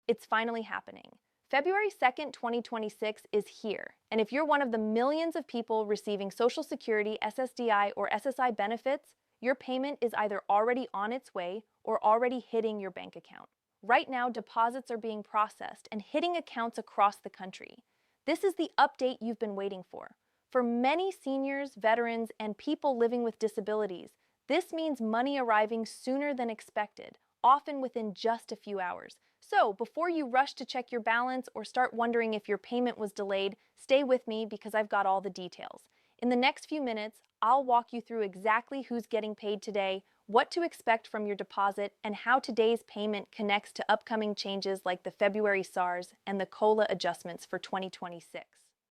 It's finally happening. February 2nd, 2026 is here, and if you're one of the millions of people receiving Social Security, SSDI, or SSI benefits, your payment is either already on its way or already hitting your bank account. Right now, deposits are being processed and hitting accounts across the country. This is the update you've been waiting for. For many seniors, veterans, and people living with disabilities, this means money arriving sooner than expected, often within just a few hours. So, before you rush to check your balance or start wondering if your payment was delayed, stay with me because I've got all the details. In the next few minutes, I'll walk you through exactly who's getting paid today, what to expect from your deposit, and how today's payment connects to upcoming changes like the February SARs and the COLA adjustments for 2026.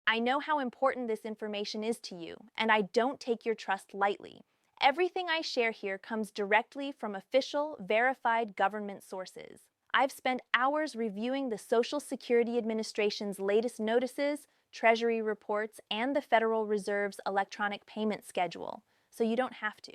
I know how important this information is to you, and I don't take your trust lightly. Everything I share here comes directly from official, verified government sources. I've spent hours reviewing the Social Security Administration's latest notices, Treasury reports, and the Federal Reserve's electronic payment schedule, so you don't have to.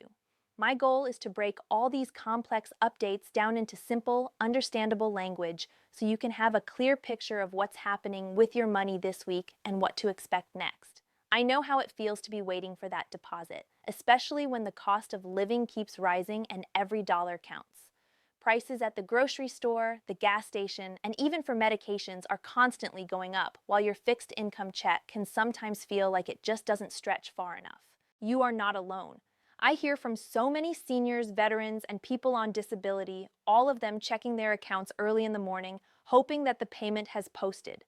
My goal is to break all these complex updates down into simple, understandable language so you can have a clear picture of what's happening with your money this week and what to expect next. I know how it feels to be waiting for that deposit, especially when the cost of living keeps rising and every dollar counts. Prices at the grocery store, the gas station, and even for medications are constantly going up, while your fixed income check can sometimes feel like it just doesn't stretch far enough. You are not alone. I hear from so many seniors, veterans, and people on disability, all of them checking their accounts early in the morning, hoping that the payment has posted.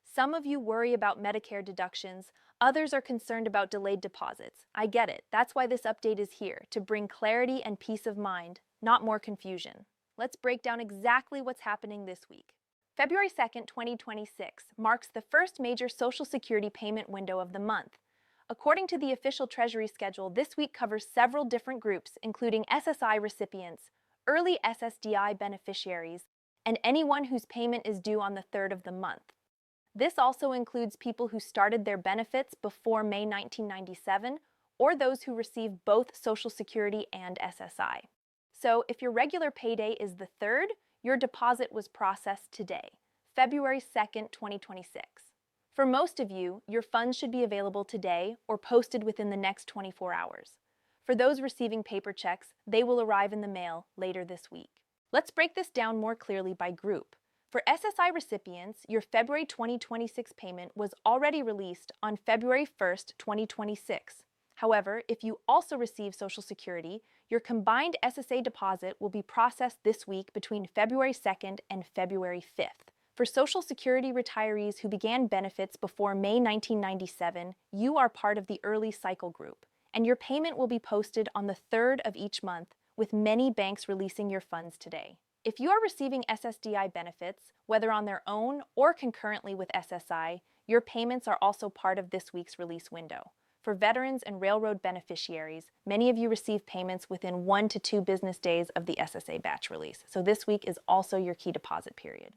Some of you worry about Medicare deductions, others are concerned about delayed deposits. I get it. That's why this update is here, to bring clarity and peace of mind, not more confusion. Let's break down exactly what's happening this week. February 2nd, 2026 marks the first major Social Security payment window of the month. According to the official Treasury schedule, this week covers several different groups, including SSI recipients, early SSDI beneficiaries, and anyone whose payment is due on the 3rd of the month. This also includes people who started their benefits before May 1997, or those who receive both Social Security and SSI. So, if your regular payday is the 3rd, your deposit was processed today, February 2nd, 2026. For most of you, your funds should be available today or posted within the next 24 hours. For those receiving paper checks, they will arrive in the mail later this week. Let's break this down more clearly by group. For SSI recipients, your February 2026 payment was already released on February 1st, 2026. However, if you also receive Social Security, your combined SSA deposit will be processed this week between February 2nd and February 5th. For Social Security retirees who began benefits before May 1997, you are part of the early cycle group, and your payment will be posted on the 3rd of each month, with many banks releasing your funds today. If you are receiving SSDI benefits, whether on their own or concurrently with SSI, your payments are also part of this week's release window. For veterans and railroad beneficiaries, many of you receive payments within 1 to 2 business days of the SSA batch release, so this week is also your key deposit period.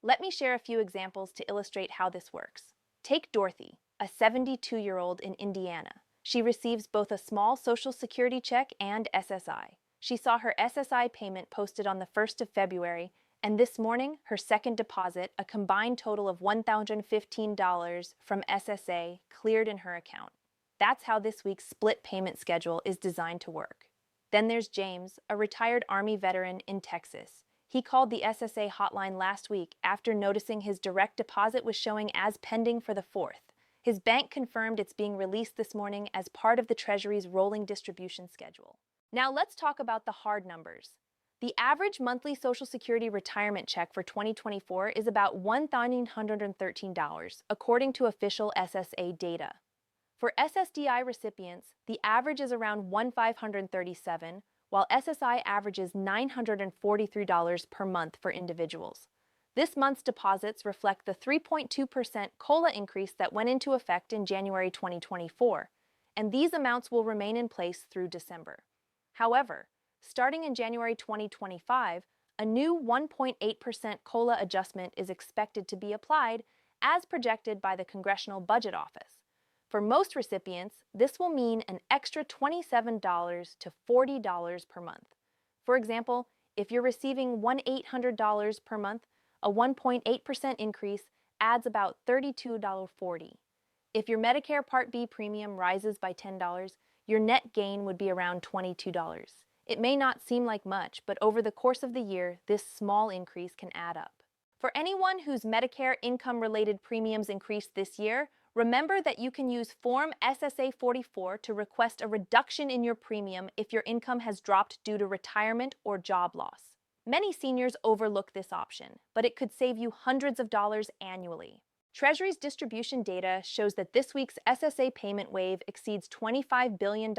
Let me share a few examples to illustrate how this works. Take Dorothy, a 72-year-old in Indiana. She receives both a small Social Security check and SSI. She saw her SSI payment posted on the 1st of February, and this morning, her second deposit, a combined total of $1,015 from SSA, cleared in her account. That's how this week's split payment schedule is designed to work. Then there's James, a retired Army veteran in Texas. He called the SSA hotline last week after noticing his direct deposit was showing as pending for the 4th. His bank confirmed it's being released this morning as part of the Treasury's rolling distribution schedule. Now let's talk about the hard numbers. The average monthly Social Security retirement check for 2024 is about $1,913, according to official SSA data. For SSDI recipients, the average is around $1,537, while SSI averages $943 per month for individuals. This month's deposits reflect the 3.2% COLA increase that went into effect in January 2024, and these amounts will remain in place through December. However, starting in January 2025, a new 1.8% COLA adjustment is expected to be applied, as projected by the Congressional Budget Office. For most recipients, this will mean an extra $27 to $40 per month. For example, if you're receiving $1,800 per month, A 1.8% increase adds about $32.40. If your Medicare Part B premium rises by $10, your net gain would be around $22. It may not seem like much, but over the course of the year, this small increase can add up. For anyone whose Medicare income-related premiums increased this year, remember that you can use Form SSA 44 to request a reduction in your premium if your income has dropped due to retirement or job loss. Many seniors overlook this option, but it could save you hundreds of dollars annually. Treasury's distribution data shows that this week's SSA payment wave exceeds $25 billion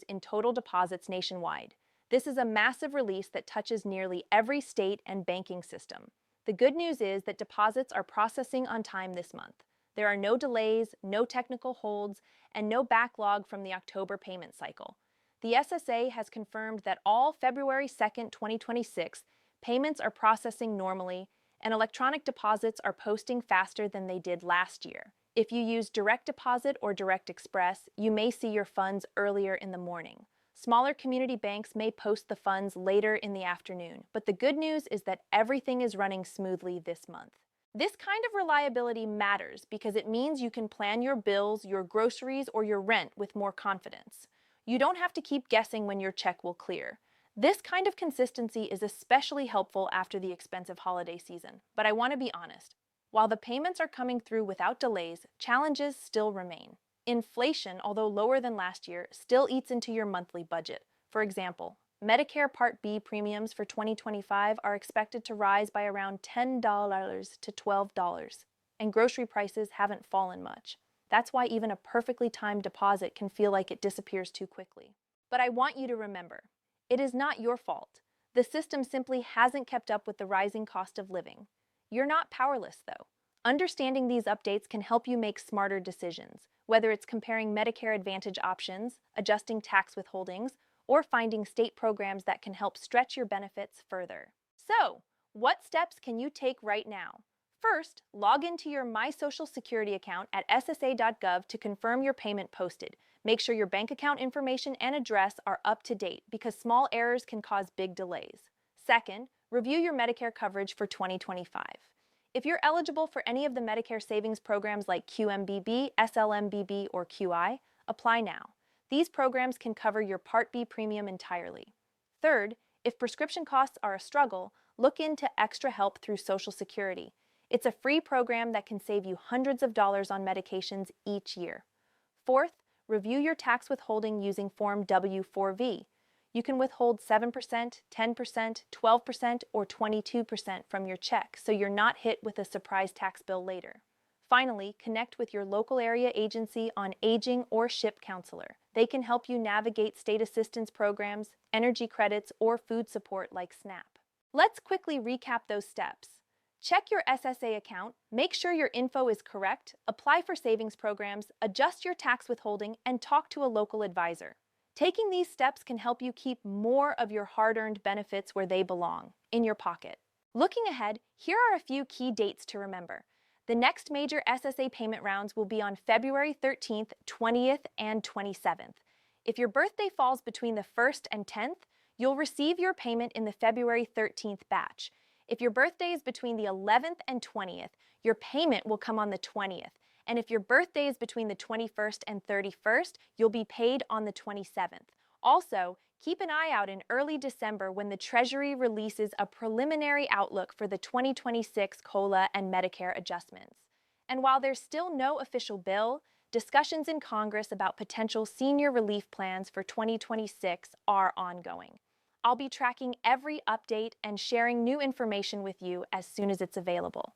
in total deposits nationwide. This is a massive release that touches nearly every state and banking system. The good news is that deposits are processing on time this month. There are no delays, no technical holds, and no backlog from the October payment cycle. The SSA has confirmed that all February 2nd, 2026 payments are processing normally, and electronic deposits are posting faster than they did last year. If you use Direct Deposit or Direct Express, you may see your funds earlier in the morning. Smaller community banks may post the funds later in the afternoon, but the good news is that everything is running smoothly this month. This kind of reliability matters because it means you can plan your bills, your groceries, or your rent with more confidence. You don't have to keep guessing when your check will clear. This kind of consistency is especially helpful after the expensive holiday season, but I want to be honest. While the payments are coming through without delays, challenges still remain. Inflation, although lower than last year, still eats into your monthly budget. For example, Medicare Part B premiums for 2025 are expected to rise by around $10 to $12, and grocery prices haven't fallen much. That's why even a perfectly timed deposit can feel like it disappears too quickly. But I want you to remember, it is not your fault. The system simply hasn't kept up with the rising cost of living. You're not powerless, though. Understanding these updates can help you make smarter decisions, whether it's comparing Medicare Advantage options, adjusting tax withholdings, or finding state programs that can help stretch your benefits further. So, what steps can you take right now? First, log into your My Social Security account at ssa.gov to confirm your payment posted. Make sure your bank account information and address are up to date because small errors can cause big delays. Second, review your Medicare coverage for 2025. If you're eligible for any of the Medicare savings programs like QMBB, SLMBB, or QI, apply now. These programs can cover your Part B premium entirely. Third, if prescription costs are a struggle, look into Extra Help through Social Security. It's a free program that can save you hundreds of dollars on medications each year. Fourth, review your tax withholding using Form W-4V. You can withhold 7%, 10%, 12%, or 22% from your check, so you're not hit with a surprise tax bill later. Finally, connect with your local area agency on aging or SHIP counselor. They can help you navigate state assistance programs, energy credits, or food support like SNAP. Let's quickly recap those steps. Check your SSA account, make sure your info is correct, apply for savings programs, adjust your tax withholding, and talk to a local advisor. Taking these steps can help you keep more of your hard-earned benefits where they belong, in your pocket. Looking ahead, here are a few key dates to remember. The next major SSA payment rounds will be on February 13th, 20th, and 27th. If your birthday falls between the 1st and 10th, you'll receive your payment in the February 13th batch. If your birthday is between the 11th and 20th, your payment will come on the 20th. And if your birthday is between the 21st and 31st, you'll be paid on the 27th. Also, keep an eye out in early December when the Treasury releases a preliminary outlook for the 2026 COLA and Medicare adjustments. And while there's still no official bill, discussions in Congress about potential senior relief plans for 2026 are ongoing. I'll be tracking every update and sharing new information with you as soon as it's available.